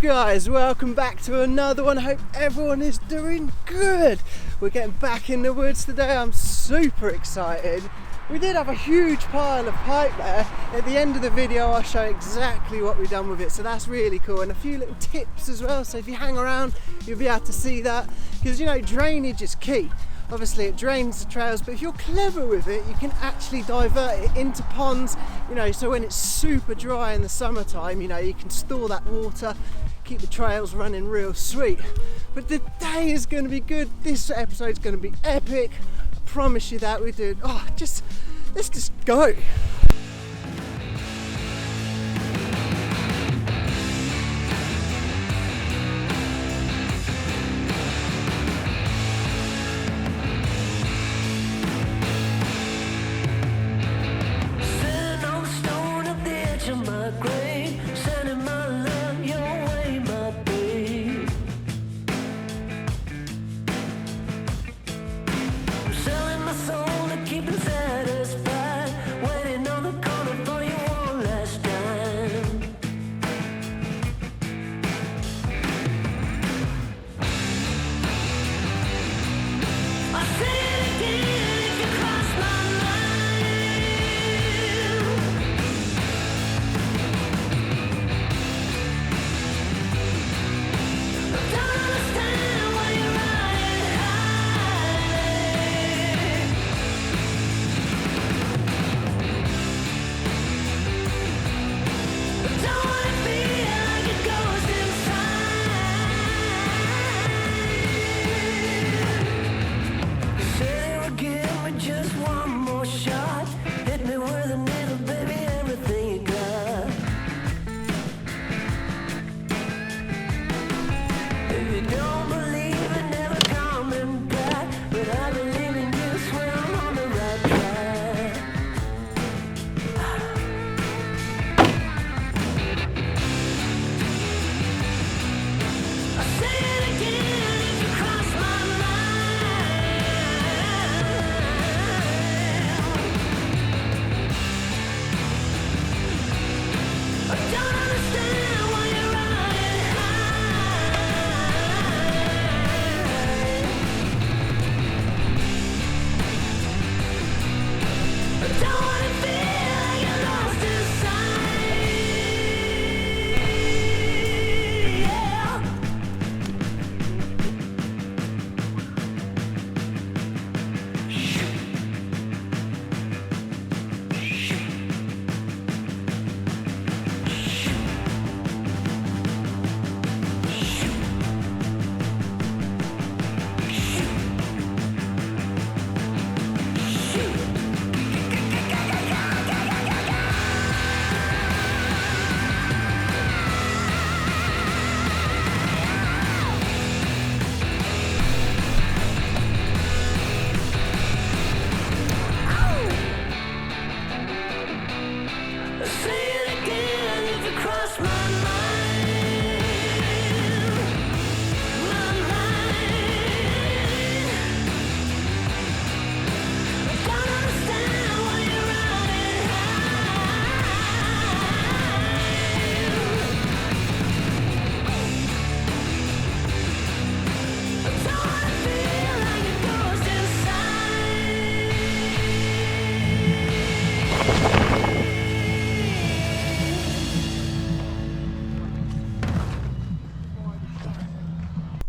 guys, welcome back to another one. I hope everyone is doing good. We're getting back in the woods today. I'm super excited. We did have a huge pile of pipe there. At the end of the video I'll show exactly what we've done with it, so that's really cool, and a few little tips as well, so if you hang around you'll be able to see that, because you know, drainage is key. Obviously it drains the trails, but if you're clever with it you can actually divert it into ponds, you know, so when it's super dry in the summertime, you know, you can store that water, keep the trails running real sweet. But the day is going to be good. This episode's going to be epic, I promise you that. We're doing, let's just go.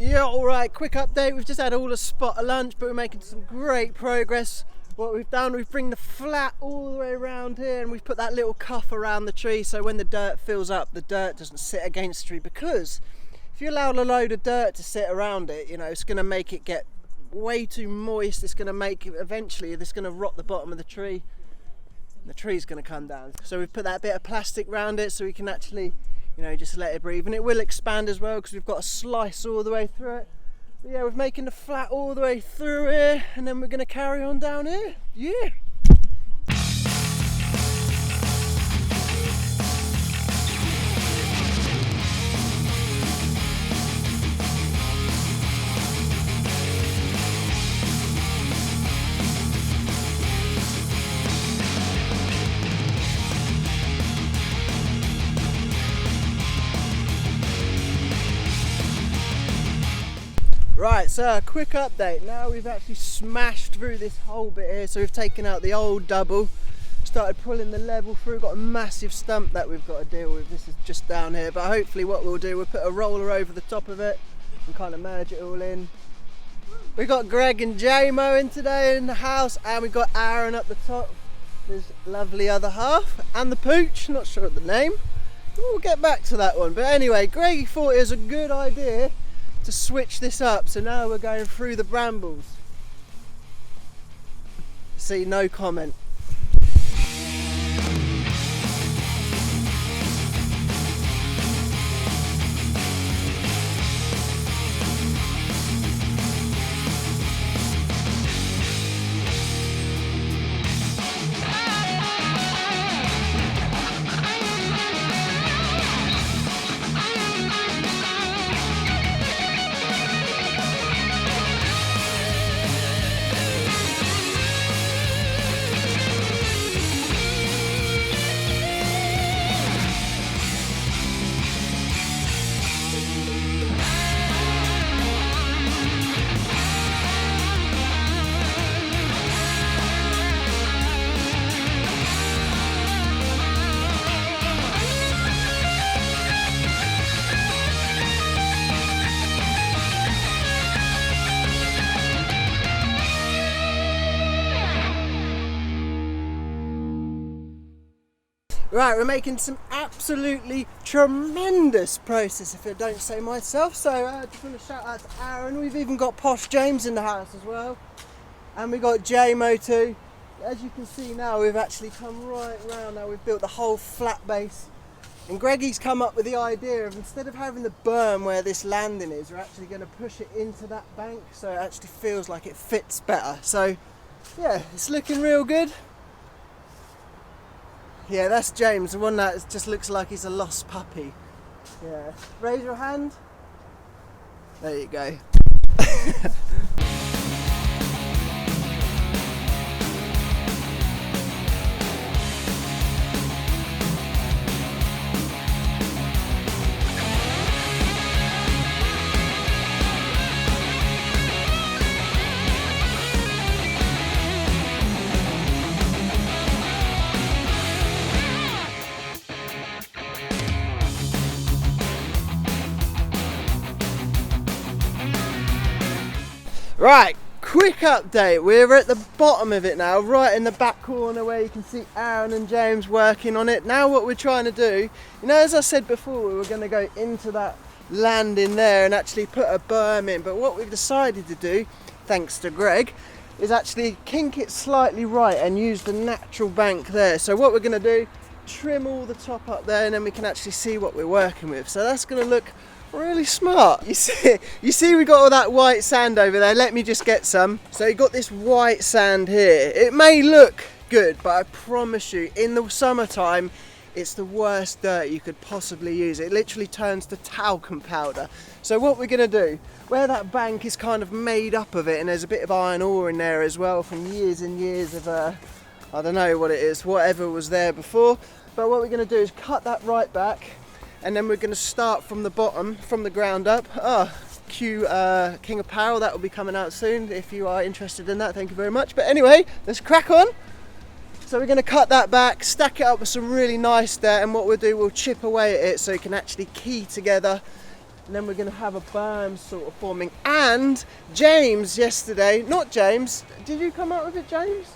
Yeah, alright, quick update. We've just had all a spot of lunch, but we're making some great progress. What we've done, we've bring the flat all the way around here, and we've put that little cuff around the tree, so when the dirt fills up, the dirt doesn't sit against the tree, because if you allow a load of dirt to sit around it, you know, it's going to make it get way too moist. It's going to make it, eventually, it's going to rot the bottom of the tree. The tree's going to come down. So we've put that bit of plastic around it so we can actually, you know, just let it breathe, and it will expand as well because we've got a slice all the way through it. But yeah, we're making the flat all the way through here, and then we're going to carry on down here. Yeah. Right, so a quick update. Now we've actually smashed through this whole bit here, so we've taken out the old double, started pulling the level through, got a massive stump that we've got to deal with. This is just down here, but hopefully what we'll do, we'll put a roller over the top of it and kind of merge it all in. We got Greg and J-Mo in today in the house, and we got Aaron up the top, his lovely other half, and the pooch, not sure of the name. We'll get back to that one, but anyway, Greg thought it was a good idea to switch this up, so now we're going through the brambles. See, no comment. Right, we're making some absolutely tremendous process, if I don't say myself. So I just want to shout out to Aaron. We've even got Posh James in the house as well. And we got J-Mo too. As you can see now, we've actually come right round now. We've built the whole flat base. And Greggy's come up with the idea of, instead of having the berm where this landing is, we're actually going to push it into that bank so it actually feels like it fits better. So yeah, it's looking real good. Yeah, that's James, the one that just looks like he's a lost puppy. Yeah. Raise your hand. There you go. Right, quick update. We're at the bottom of it now, right in the back corner where you can see Aaron and James working on it. Now what we're trying to do, you know, as I said before, we were going to go into that landing there and actually put a berm in. But what we've decided to do, thanks to Greg, is actually kink it slightly right and use the natural bank there. So what we're going to do, trim all the top up there, and then we can actually see what we're working with. So that's going to look really smart. You see we got all that white sand over there. Let me just get some. So you got this white sand here. It may look good, but I promise you, in the summertime, it's the worst dirt you could possibly use. It literally turns to talcum powder. So what we're going to do, where that bank is kind of made up of it, and there's a bit of iron ore in there as well from years and years of I don't know what it is, whatever was there before. But what we're going to do is cut that right back, and then we're going to start from the bottom, from the ground up. King of Apparel, that will be coming out soon if you are interested in that. Thank you very much. But anyway, let's crack on. So we're going to cut that back, stack it up with some really nice dirt, and what we'll do, we'll chip away at it so it can actually key together. And then we're going to have a berm sort of forming. And James yesterday, not James, did you come up with it, James?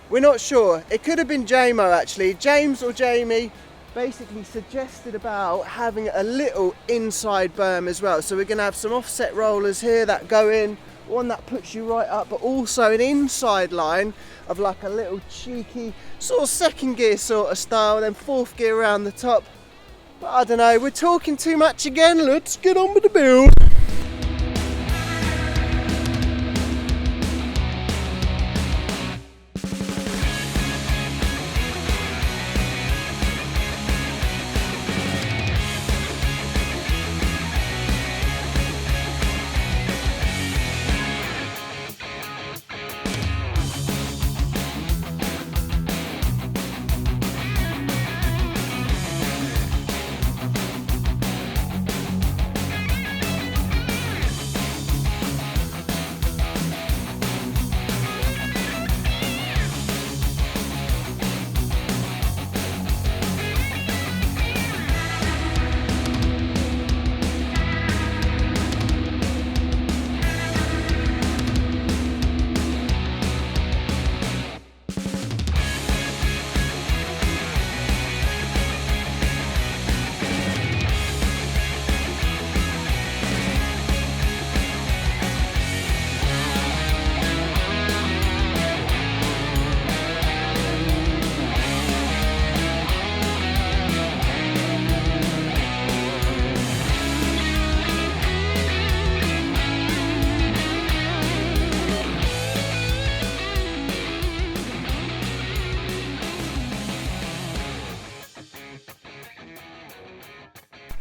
We're not sure. It could have been J-Mo actually. James or Jamie basically suggested about having a little inside berm as well. So we're going to have some offset rollers here that go in, one that puts you right up, but also an inside line of like a little cheeky sort of second gear sort of style, then fourth gear around the top. But I don't know, we're talking too much again. Let's get on with the build.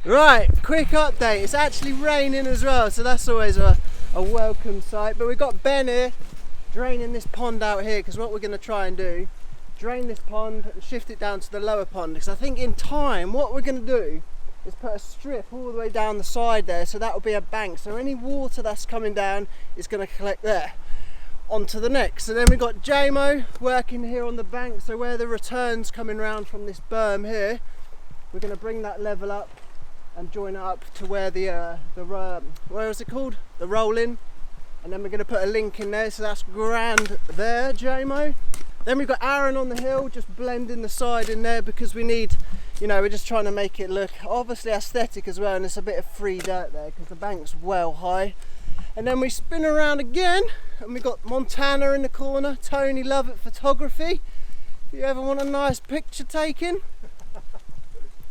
Right, quick update. It's actually raining as well, so that's always a welcome sight. But we've got Ben here draining this pond out here, because what we're going to try and do, drain this pond and shift it down to the lower pond, because I think in time what we're going to do is put a strip all the way down the side there, so that will be a bank, so any water that's coming down is going to collect there onto the next. So then we've got JMO working here on the bank, so where the return's coming round from this berm here, we're going to bring that level up and join it up to where where is it called, the roll-in, and then we're going to put a link in there, so that's grand there, JMO. Then we've got Aaron on the hill just blending the side in there, because we need, you know, we're just trying to make it look obviously aesthetic as well, and there's a bit of free dirt there because the bank's well high. And then we spin around again and we've got Montana in the corner, Tony Lovett Photography, if you ever want a nice picture taken.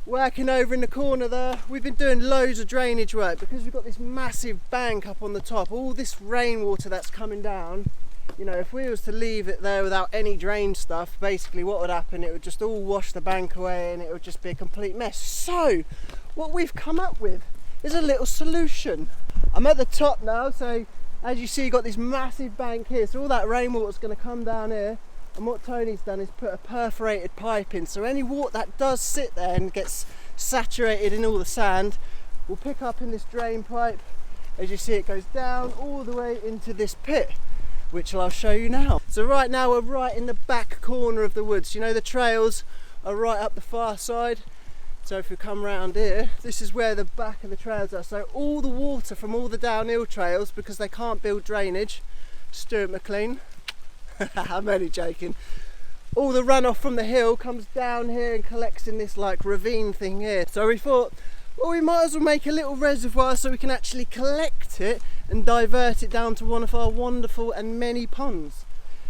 Working over in the corner there, we've been doing loads of drainage work because we've got this massive bank up on the top, all this rainwater that's coming down. You know, if we was to leave it there without any drain stuff, basically what would happen, it would just all wash the bank away and it would just be a complete mess. So what we've come up with is a little solution. I'm at the top now, so as you see, you've got this massive bank here, so all that rainwater is going to come down here, and what Tony's done is put a perforated pipe in, so any water that does sit there and gets saturated in all the sand will pick up in this drain pipe. As you see, it goes down all the way into this pit, which I'll show you now. So right now we're right in the back corner of the woods. You know, the trails are right up the far side. So if we come round here, this is where the back of the trails are. So all the water from all the downhill trails, because they can't build drainage, Stuart McLean, I'm only joking, all the runoff from the hill comes down here and collects in this like ravine thing here. So we thought, well, we might as well make a little reservoir so we can actually collect it and divert it down to one of our wonderful and many ponds.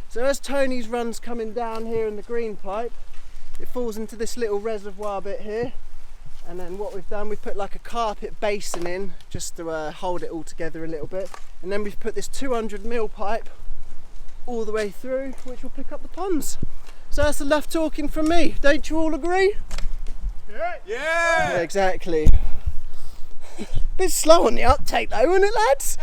So as Tony's run's coming down here in the green pipe, it falls into this little reservoir bit here, and then what we've done, we've put like a carpet basin in just to hold it all together a little bit, and then we've put this 200mm pipe all the way through, which will pick up the ponds. So that's enough talking from me, don't you all agree? Yeah, exactly. Bit slow on the uptake though, isn't it, lads?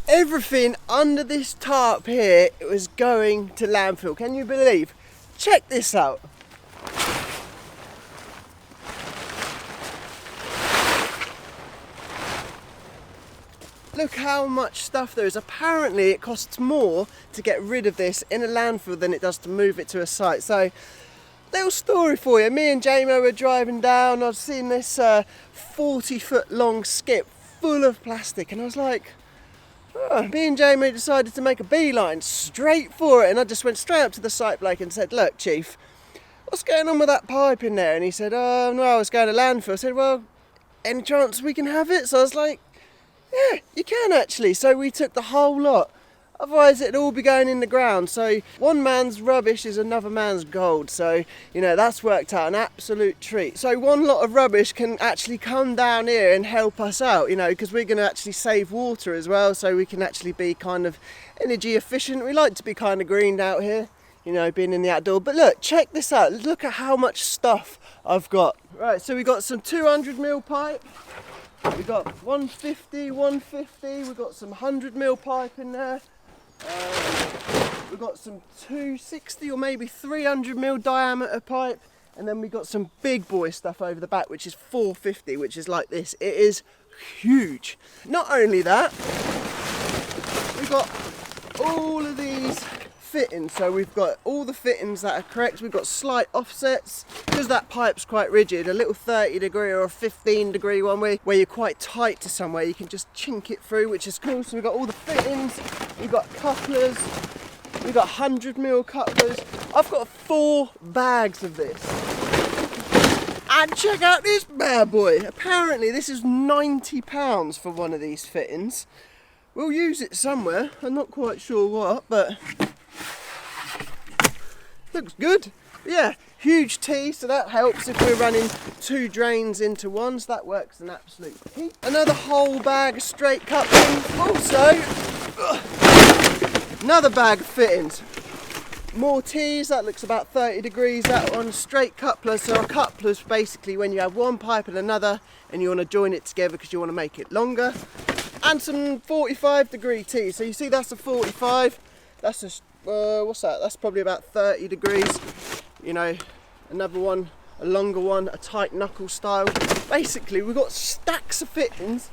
Everything under this tarp here, it was going to landfill. Can you believe? Check this out. Look how much stuff there is. Apparently it costs more to get rid of this in a landfill than it does to move it to a site. So, little story for you. Me and JMO were driving down, I've seen this 40-foot long skip full of plastic, and I was like, me and Jamie decided to make a beeline straight for it, and I just went straight up to the site bloke and said, look chief, what's going on with that pipe in there? And he said, oh no, I was going to landfill. I said, well, any chance we can have it? So I was like, yeah, you can actually. So we took the whole lot otherwise it'd all be going in the ground. So one man's rubbish is another man's gold, so you know, that's worked out an absolute treat. So one lot of rubbish can actually come down here and help us out, you know, because we're going to actually save water as well, so we can actually be kind of energy efficient. We like to be kind of greened out here, you know, being in the outdoor. But look, check this out, look at how much stuff I've got. Right, so we got some 200mm pipe, we got 150, 150, we've got some 100mm pipe in there, we've got some 260 or maybe 300mm diameter pipe, and then we got some big boy stuff over the back, which is 450, which is like this. It is huge. Not only that, we've got all of these fittings, so we've got all the fittings that are correct. We've got slight offsets because that pipe's quite rigid, a little 30-degree or a 15-degree one where you're quite tight to somewhere, you can just chink it through, which is cool. So we've got all the fittings, we've got couplers, we've got 100mm couplers. I've got 4 bags of this. And check out this bad boy. Apparently this is £90 for one of these fittings. We'll use it somewhere, I'm not quite sure what, but looks good. Yeah, huge T, so that helps if we're running 2 drains into one, so that works an absolute heap. Another whole bag of straight couplings. Also, another bag of fittings. More T's, that looks about 30 degrees, that one, straight couplers. So a coupler's basically when you have one pipe and another and you want to join it together because you want to make it longer. And some 45-degree T's. So you see that's a 45, that's a what's that? That's probably about 30 degrees. You know, another one, a longer one, a tight knuckle style. Basically, we've got stacks of fittings,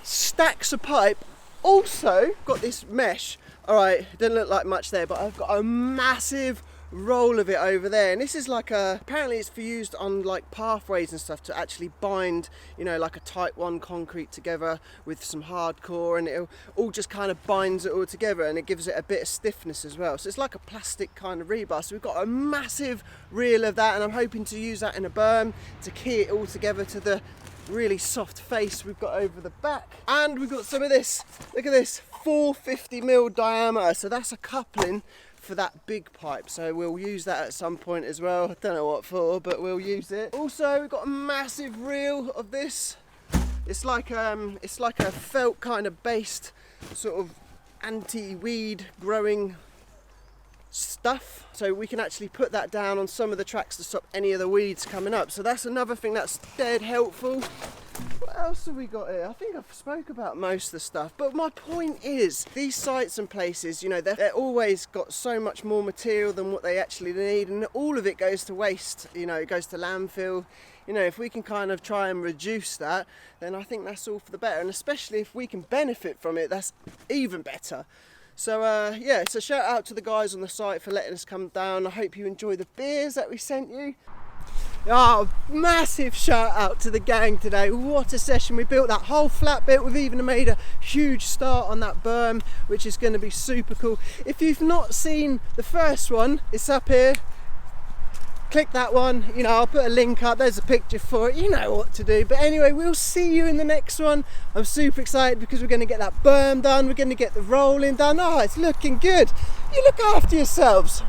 stacks of pipe. Also, got this mesh. All right, it doesn't look like much there, but I've got a massive roll of it over there, and this is like apparently it's for used on like pathways and stuff to actually bind, you know, like a type 1 concrete together with some hardcore, and it all just kind of binds it all together and it gives it a bit of stiffness as well. So it's like a plastic kind of rebar. So we've got a massive reel of that, and I'm hoping to use that in a berm to key it all together to the really soft face we've got over the back. And we've got some of this, look at this, 450mm diameter, so that's a coupling for that big pipe, so we'll use that at some point as well. I don't know what for, but we'll use it. Also, we've got a massive reel of this. It's like a felt kind of based sort of anti-weed growing stuff, so we can actually put that down on some of the tracks to stop any of the weeds coming up. So that's another thing that's dead helpful. What else have we got here? I think I've spoke about most of the stuff, but my point is these sites and places, you know, they're always got so much more material than what they actually need, and all of it goes to waste, you know, it goes to landfill. You know, if we can kind of try and reduce that, then I think that's all for the better, and especially if we can benefit from it, that's even better. So yeah, so shout out to the guys on the site for letting us come down. I hope you enjoy the beers that we sent you. Oh, massive shout out to the gang today. What a session. We built that whole flat bit. We've even made a huge start on that berm, which is going to be super cool. If you've not seen the first one, it's up here. Click that one, you know, I'll put a link up, there's a picture for it, you know what to do. But anyway, we'll see you in the next one. I'm super excited because we're going to get that berm done, we're going to get the rolling done. Oh, it's looking good. You look after yourselves.